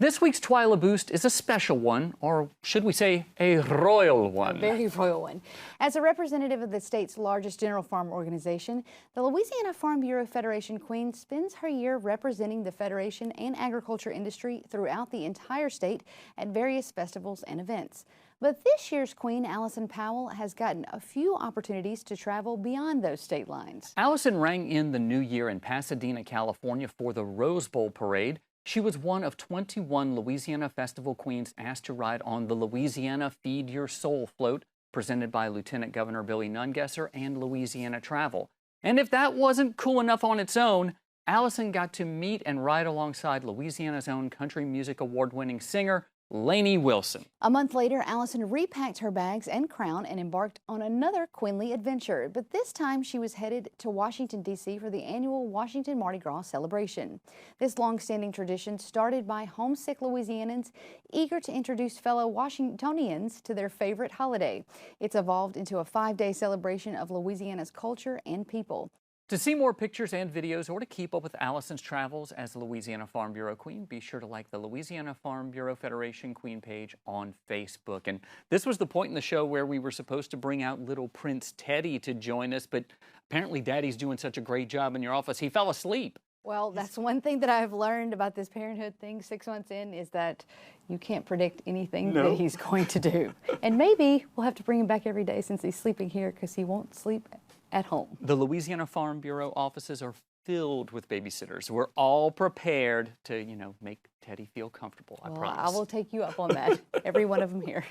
This week's Twyla Boost is a special one, or should we say a royal one? A very royal one. As a representative of the state's largest general farm organization, the Louisiana Farm Bureau Federation Queen spends her year representing the Federation and agriculture industry throughout the entire state at various festivals and events. But this year's Queen, Allison Powell, has gotten a few opportunities to travel beyond those state lines. Allison rang in the new year in Pasadena, California for the Rose Bowl parade. She was one of 21 Louisiana Festival Queens asked to ride on the Louisiana Feed Your Soul float presented by Lieutenant Governor Billy Nungesser and Louisiana Travel. And if that wasn't cool enough on its own, Allison got to meet and ride alongside Louisiana's own Country Music Award-winning singer, Lainey Wilson. A month later, Allison repacked her bags and crown and embarked on another queenly adventure. But this time she was headed to Washington, D.C. for the annual Washington Mardi Gras celebration. This long-standing tradition started by homesick Louisianans eager to introduce fellow Washingtonians to their favorite holiday. It's evolved into a 5-day celebration of Louisiana's culture and people. To see more pictures and videos or to keep up with Allison's travels as the Louisiana Farm Bureau Queen, be sure to like the Louisiana Farm Bureau Federation Queen page on Facebook. And this was the point in the show where we were supposed to bring out little Prince Teddy to join us, but apparently Daddy's doing such a great job in your office, he fell asleep. Well, that's one thing that I've learned about this parenthood thing 6 months in is that you can't predict anything that he's going to do. And maybe we'll have to bring him back every day since he's sleeping here because he won't sleep at home. The Louisiana Farm Bureau offices are filled with babysitters. We're all prepared to, make Teddy feel comfortable, I promise. I will take you up on that, every one of them here.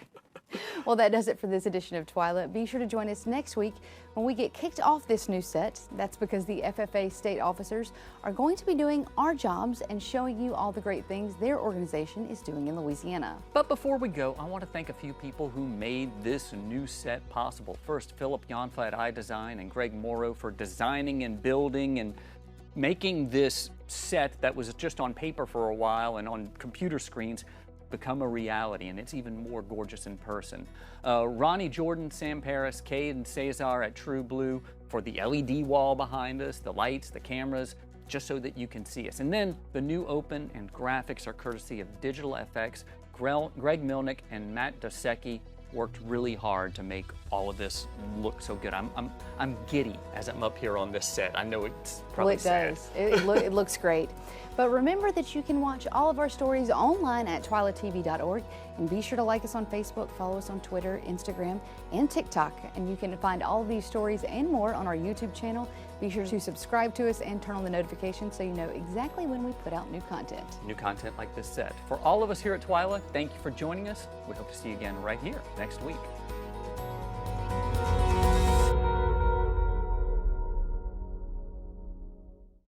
Well, that does it for this edition of Twyla. Be sure to join us next week when we get kicked off this new set. That's because the FFA state officers are going to be doing our jobs and showing you all the great things their organization is doing in Louisiana. But before we go, I want to thank a few people who made this new set possible. First, Philip Yonfa at iDesign and Greg Morrow for designing and building and making this set that was just on paper for a while and on computer screens become a reality, and it's even more gorgeous in person. Ronnie Jordan, Sam Paris, Cade and Cesar at True Blue for the LED wall behind us, the lights, the cameras, just so that you can see us. And then the new open and graphics are courtesy of Digital FX. Greg Milnick and Matt Dosecki worked really hard to make all of this look so good. I'm giddy as I'm up here on this set. I know it's probably sad. It looks great. But remember that you can watch all of our stories online at twylatv.org, and be sure to like us on Facebook, follow us on Twitter, Instagram, and TikTok. And you can find all of these stories and more on our YouTube channel. Be sure to subscribe to us and turn on the notifications so you know exactly when we put out new content. New content like this set. For all of us here at Twyla, thank you for joining us. We hope to see you again right here next week.